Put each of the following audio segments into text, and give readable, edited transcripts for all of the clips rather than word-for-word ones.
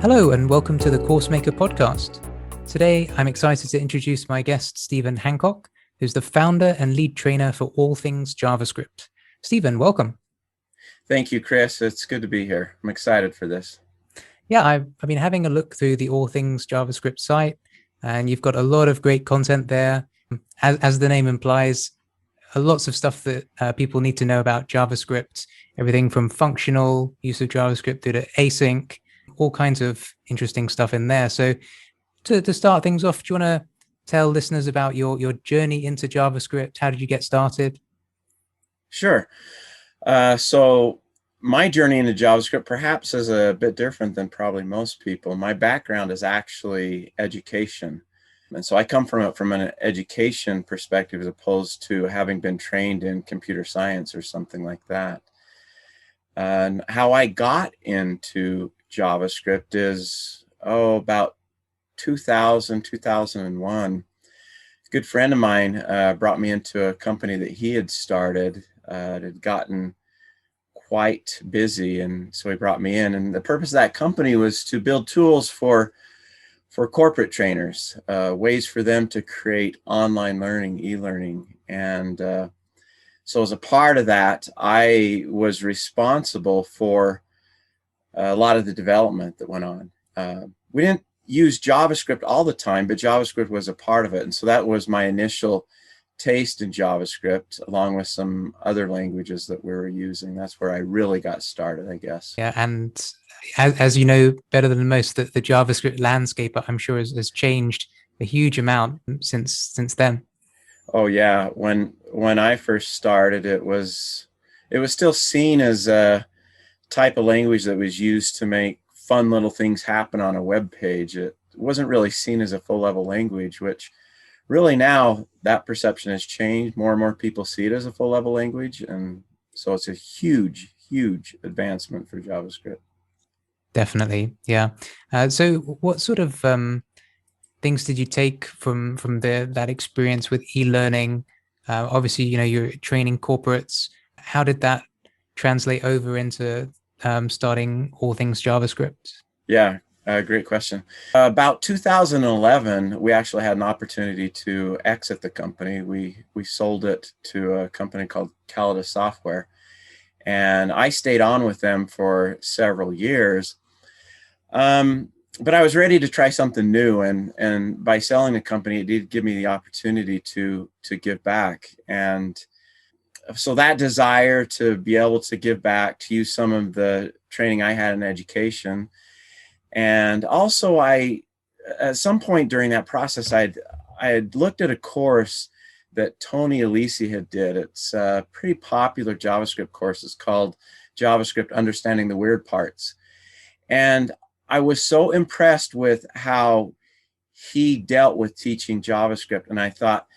Hello and welcome to the CourseMaker podcast. Today, I'm excited to introduce my guest, Stephen Hancock, who's the founder and lead trainer for all things JavaScript. Stephen, welcome. Thank you, Chris. It's good to be here. I'm excited for this. Yeah, I've been having a look through the All Things JavaScript site, and you've got a lot of great content there. As the name implies, lots of stuff that people need to know about JavaScript, everything from functional use of JavaScript to async, all kinds of interesting stuff in there. So to start things off, do you want to tell listeners about your journey into JavaScript? How did you get started? Sure. So my journey into JavaScript perhaps is a bit different than probably most people. My background is actually education. And so I come from an education perspective as opposed to having been trained in computer science or something like that. And how I got into JavaScript is, about 2001. A good friend of mine brought me into a company that he had started. It had gotten quite busy, and so he brought me in. And the purpose of that company was to build tools for corporate trainers, ways for them to create online learning, e-learning. And so as a part of that, I was responsible for a lot of the development that went on. We didn't use JavaScript all the time, but JavaScript was a part of it. And so that was my initial taste in JavaScript, along with some other languages that we were using. That's where I really got started, I guess. Yeah, and as you know better than most, that the JavaScript landscape, I'm sure, has changed a huge amount since then. Oh yeah, when I first started, it was still seen as a type of language that was used to make fun little things happen on a web page. It wasn't really seen as a full-level language, which really now that perception has changed. More and more people see it as a full-level language, and so it's a huge, huge advancement for JavaScript. Definitely, yeah. So what sort of things did you take from that experience with e-learning? Obviously, you're training corporates. How did that translate over into starting all things JavaScript? Yeah, great question. About 2011, we actually had an opportunity to exit the company. We sold it to a company called Calida Software, and I stayed on with them for several years. But I was ready to try something new, and by selling the company, it did give me the opportunity to give back. And so that desire to be able to give back, to use some of the training I had in education. And also at some point during that process, I had looked at a course that Tony Alisi had did. It's a pretty popular JavaScript course. It's called JavaScript Understanding the Weird Parts. And I was so impressed with how he dealt with teaching JavaScript. And I thought,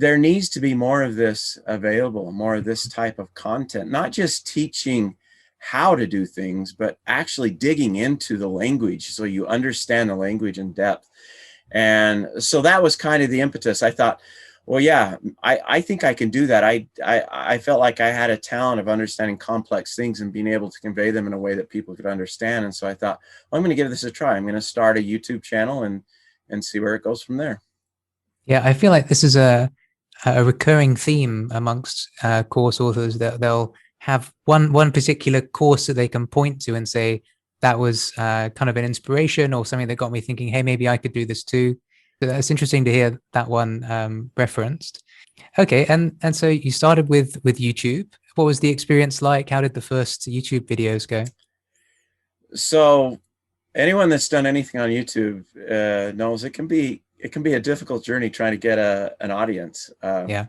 there needs to be more of this available, more of this type of content, not just teaching how to do things, but actually digging into the language so you understand the language in depth. And so that was kind of the impetus. I thought, well, yeah, I think I can do that. I felt like I had a talent of understanding complex things and being able to convey them in a way that people could understand. And so I thought, well, I'm going to give this a try. I'm going to start a YouTube channel and see where it goes from there. Yeah, I feel like this is a recurring theme amongst course authors, that they'll have one particular course that they can point to and say that was kind of an inspiration or something that got me thinking, hey, maybe I could do this too. So that's interesting to hear that one referenced. Okay, and so you started with YouTube. What was the experience like? How did the first YouTube videos go? So anyone that's done anything on YouTube knows it can be a difficult journey trying to get an audience. Yeah.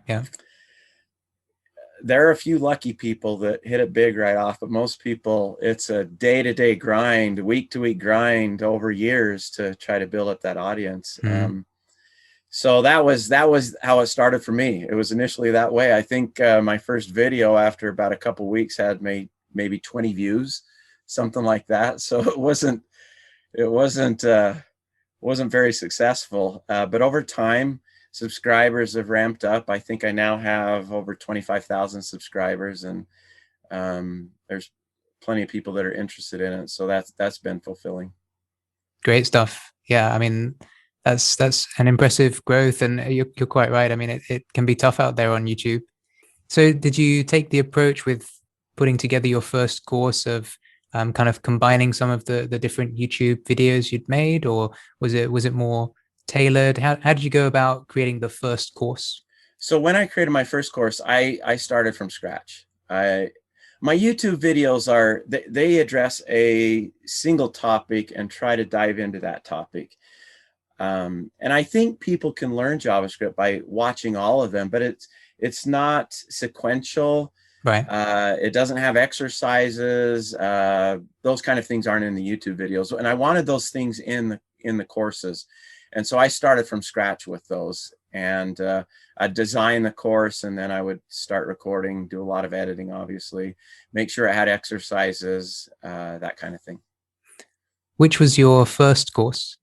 There are a few lucky people that hit it big right off, but most people, it's a day-to-day grind, week-to-week grind over years to try to build up that audience. So that was how it started for me. It was initially that way. I think my first video after about a couple of weeks had maybe 20 views, something like that. So it wasn't very successful. But over time, subscribers have ramped up. I think I now have over 25,000 subscribers, and there's plenty of people that are interested in it. So that's been fulfilling. Great stuff. Yeah, I mean, that's an impressive growth, and you're quite right. I mean, it can be tough out there on YouTube. So, did you take the approach with putting together your first course of kind of combining some of the different YouTube videos you'd made, or was it more tailored? How did you go about creating the first course? So when I created my first course, I started from scratch. My YouTube videos they address a single topic and try to dive into that topic. And I think people can learn JavaScript by watching all of them, but it's not sequential. Right. It doesn't have exercises. Those kind of things aren't in the YouTube videos, and I wanted those things in the courses, and so I started from scratch with those. And I'd design the course, and then I would start recording, do a lot of editing, obviously, make sure it had exercises, that kind of thing. Which was your first course?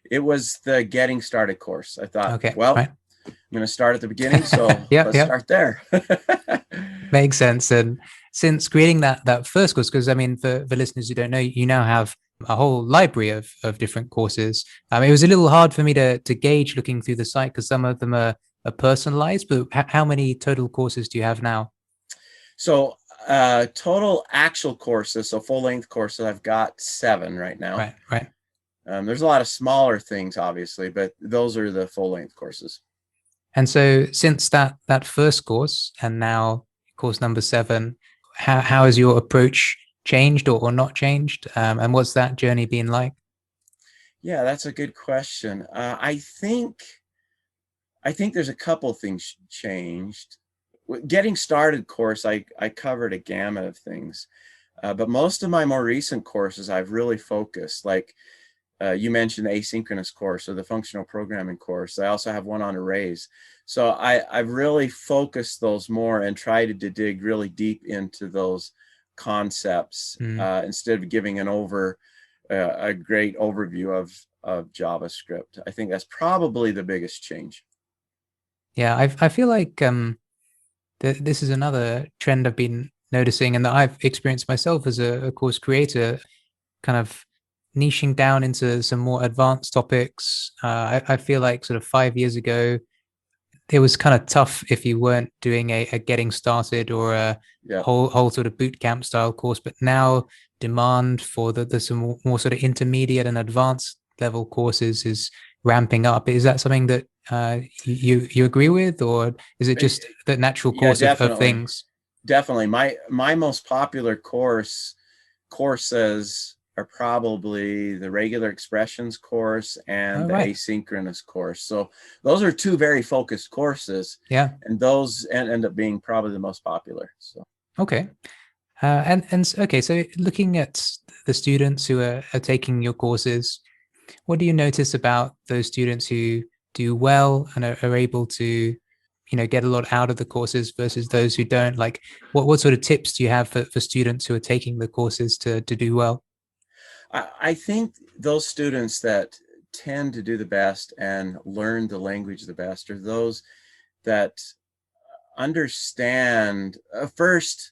It was the Getting Started course. I thought, Okay, well, right. I'm going to start at the beginning, so Yeah, let's start there. makes sense. And since creating that first course, because I mean, for listeners who don't know, you now have a whole library of different courses. It was a little hard for me to gauge looking through the site because some of them are personalized. But how many total courses do you have now? So total actual courses, so full length courses, I've got 7 right now. Right, right. There's a lot of smaller things, obviously, but those are the full length courses. And so since that first course and now course number 7, how has your approach changed or not changed? And what's that journey been like? Yeah, that's a good question. I think there's a couple things changed. Getting Started course, I covered a gamut of things, but most of my more recent courses, I've really focused. Like you mentioned the asynchronous course or the functional programming course. I also have one on arrays. So I've really focused those more and tried to dig really deep into those concepts instead of giving a great overview of JavaScript. I think that's probably the biggest change. Yeah, I feel like this is another trend I've been noticing and that I've experienced myself as a course creator, kind of niching down into some more advanced topics. I feel like sort of 5 years ago, it was kind of tough if you weren't doing a getting started or a whole sort of boot camp style course. But now demand for the some more sort of intermediate and advanced level courses is ramping up. Is that something that you agree with, or is it just the natural course of things? Definitely. My most popular courses are probably the regular expressions course and the asynchronous course. So those are 2 very focused courses. Yeah. And those end up being probably the most popular. So okay. And okay, so looking at the students who are taking your courses, what do you notice about those students who do well and are able to, get a lot out of the courses versus those who don't? Like, what sort of tips do you have for students who are taking the courses to do well? I think those students that tend to do the best and learn the language the best are those that understand first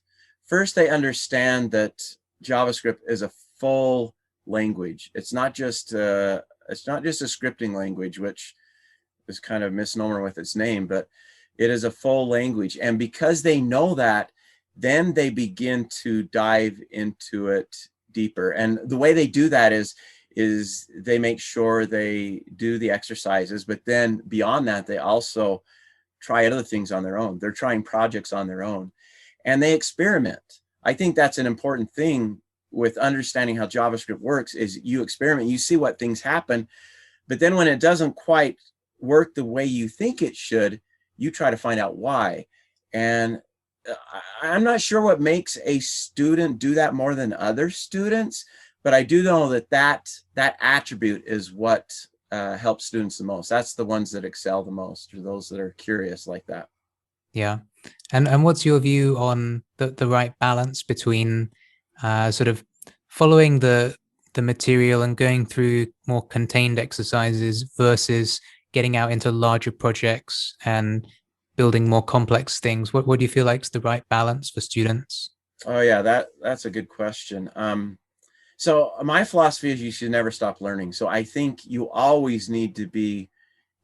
they understand that JavaScript is a full language. It's not just a scripting language, which is kind of a misnomer with its name, but it is a full language. And because they know that, then they begin to dive into it deeper. And the way they do that is they make sure they do the exercises, but then beyond that, they also try other things on their own. They're trying projects on their own, and they experiment. I think that's an important thing with understanding how JavaScript works is you experiment, you see what things happen, but then when it doesn't quite work the way you think it should, you try to find out why. And I'm not sure what makes a student do that more than other students, but I do know that attribute is what helps students the most. That's the ones that excel the most, or those that are curious like that. Yeah. And what's your view on the right balance between sort of following the material and going through more contained exercises versus getting out into larger projects and building more complex things? What do you feel like is the right balance for students? Oh yeah, that's a good question. So my philosophy is you should never stop learning. So I think you always need to be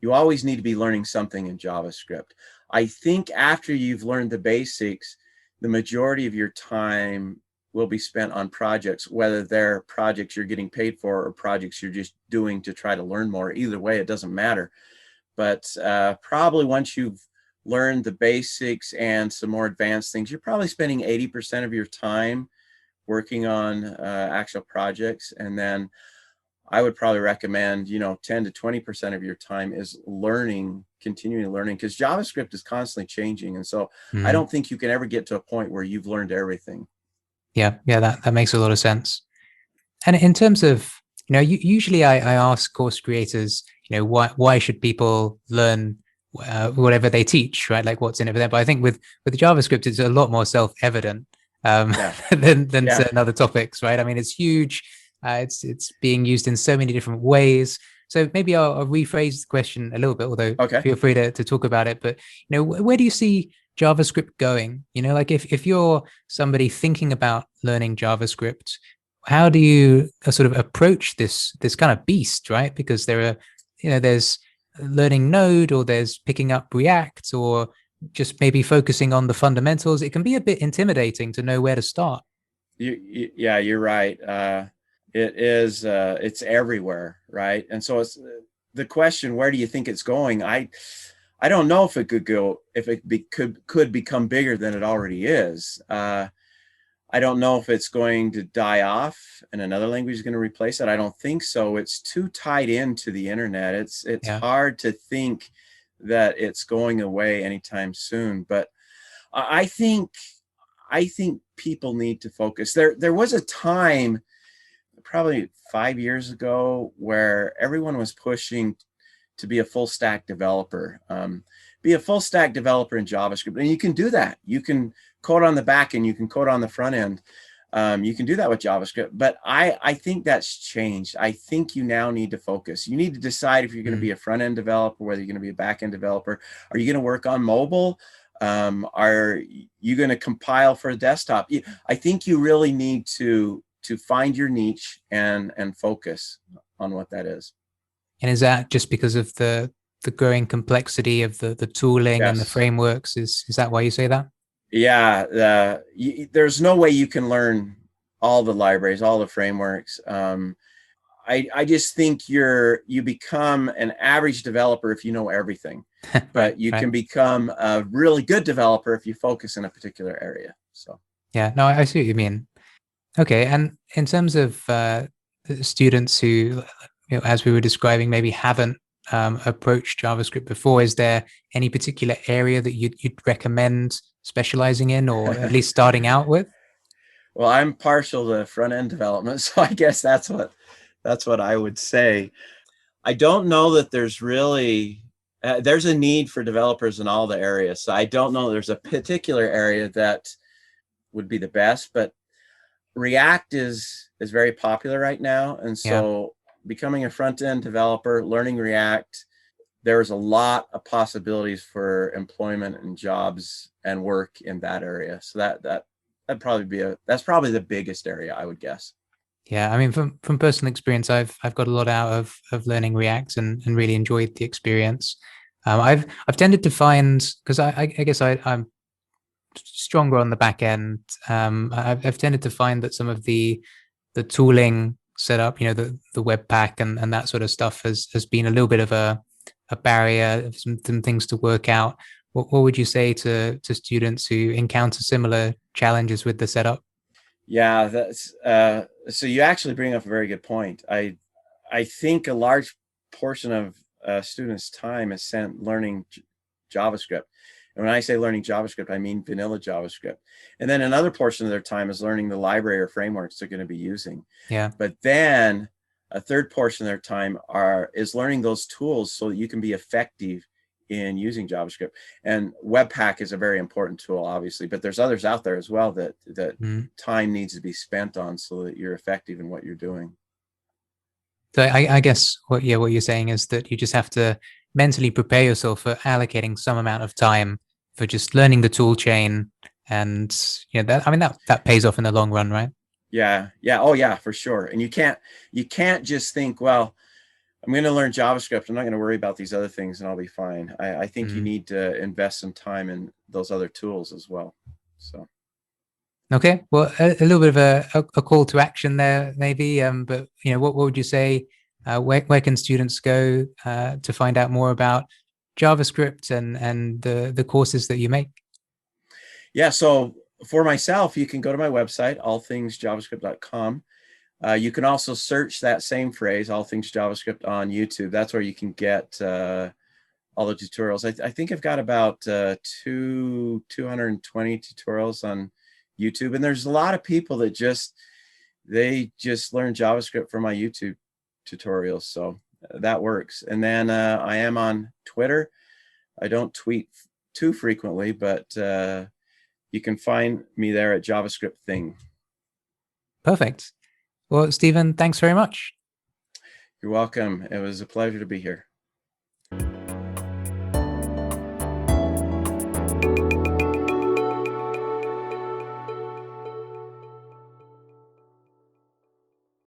learning something in JavaScript. I think after you've learned the basics, the majority of your time will be spent on projects, whether they're projects you're getting paid for or projects you're just doing to try to learn more. Either way, it doesn't matter. But probably once you've learned the basics and some more advanced things, you're probably spending 80% of your time working on actual projects. And then I would probably recommend, 10 to 20% of your time is learning, continuing learning, because JavaScript is constantly changing. And so I don't think you can ever get to a point where you've learned everything. Yeah, that makes a lot of sense. And in terms of, usually I ask course creators, why should people learn whatever they teach, right? Like what's in it for them. But I think with JavaScript, it's a lot more self-evident than certain other topics, right? I mean, it's huge. It's being used in so many different ways. So maybe I'll rephrase the question a little bit, although feel free to talk about it. But where do you see JavaScript going? Like if you're somebody thinking about learning JavaScript, how do you sort of approach this kind of beast, right? Because there are, there's learning Node, or there's picking up React, or just maybe focusing on the fundamentals. It can be a bit intimidating to know where to start. Yeah, you're right. It is. It's everywhere, right? And so it's the question: where do you think it's going? I don't know if it could go, if it could become bigger than it already is. I don't know if it's going to die off and another language is going to replace it. I don't think so. It's too tied into the internet. It's hard to think that it's going away anytime soon. But I think people need to focus. There was a time, probably 5 years ago, where everyone was pushing to be a full stack developer. Be a full stack developer in JavaScript, and you can do that. You can code on the back end, you can code on the front end. You can do that with JavaScript, but I think that's changed. I think you now need to focus. You need to decide if you're going to be a front end developer, whether you're going to be a back end developer. Are you going to work on mobile? Are you going to compile for a desktop? I think you really need to find your niche and focus on what that is. And is that just because of the growing complexity of the tooling and the frameworks? Is that why you say that? Yeah, there's no way you can learn all the libraries, all the frameworks. I just think you become an average developer if you know everything, but you can become a really good developer if you focus in a particular area. So yeah, no, I see what you mean. Okay, and in terms of students who, as we were describing, maybe haven't approached JavaScript before, is there any particular area that you'd recommend specializing in, or at least starting out with? Well, I'm partial to front-end development, so I guess that's what I would say. I don't know that there's really there's a need for developers in all the areas. So I don't know there's a particular area that would be the best, but React is very popular right now, and so becoming a front-end developer, learning React, there's a lot of possibilities for employment and jobs and work in that area. So that'd probably be that's probably the biggest area, I would guess. Yeah, I mean, from personal experience, I've got a lot out of learning React and really enjoyed the experience. I've tended to find, because I guess I'm stronger on the back end. I've tended to find that some of the tooling setup, the Webpack and that sort of stuff has been a little bit of a barrier, some things to work out. What would you say to students who encounter similar challenges with the setup? Yeah, that's so you actually bring up a very good point. I think a large portion of students' time is spent learning JavaScript. And when I say learning JavaScript, I mean vanilla JavaScript. And then another portion of their time is learning the library or frameworks they're going to be using. Yeah. But then a third portion of their time is learning those tools so that you can be effective in using JavaScript. And Webpack is a very important tool, obviously, but there's others out there as well that time needs to be spent on so that you're effective in what you're doing. So I guess what you're saying is that you just have to mentally prepare yourself for allocating some amount of time for just learning the tool chain, and that pays off in the long run, right? Yeah. Oh yeah, for sure. And you can't just think, well, I'm going to learn JavaScript. I'm not going to worry about these other things and I'll be fine. I think you need to invest some time in those other tools as well. So. Okay, well, a little bit of a call to action there, maybe. But what would you say? Where can students go to find out more about JavaScript and the courses that you make? Yeah, so for myself, you can go to my website, allthingsjavascript.com. You can also search that same phrase, all things JavaScript, on YouTube. That's where you can get all the tutorials. I think I've got about 220 tutorials on YouTube, and there's a lot of people that just learn JavaScript from my YouTube tutorials, so that works. And then I am on Twitter. I don't tweet too frequently, but you can find me there at JavaScript Thing. Perfect. Well, Stephen, thanks very much. You're welcome. It was a pleasure to be here.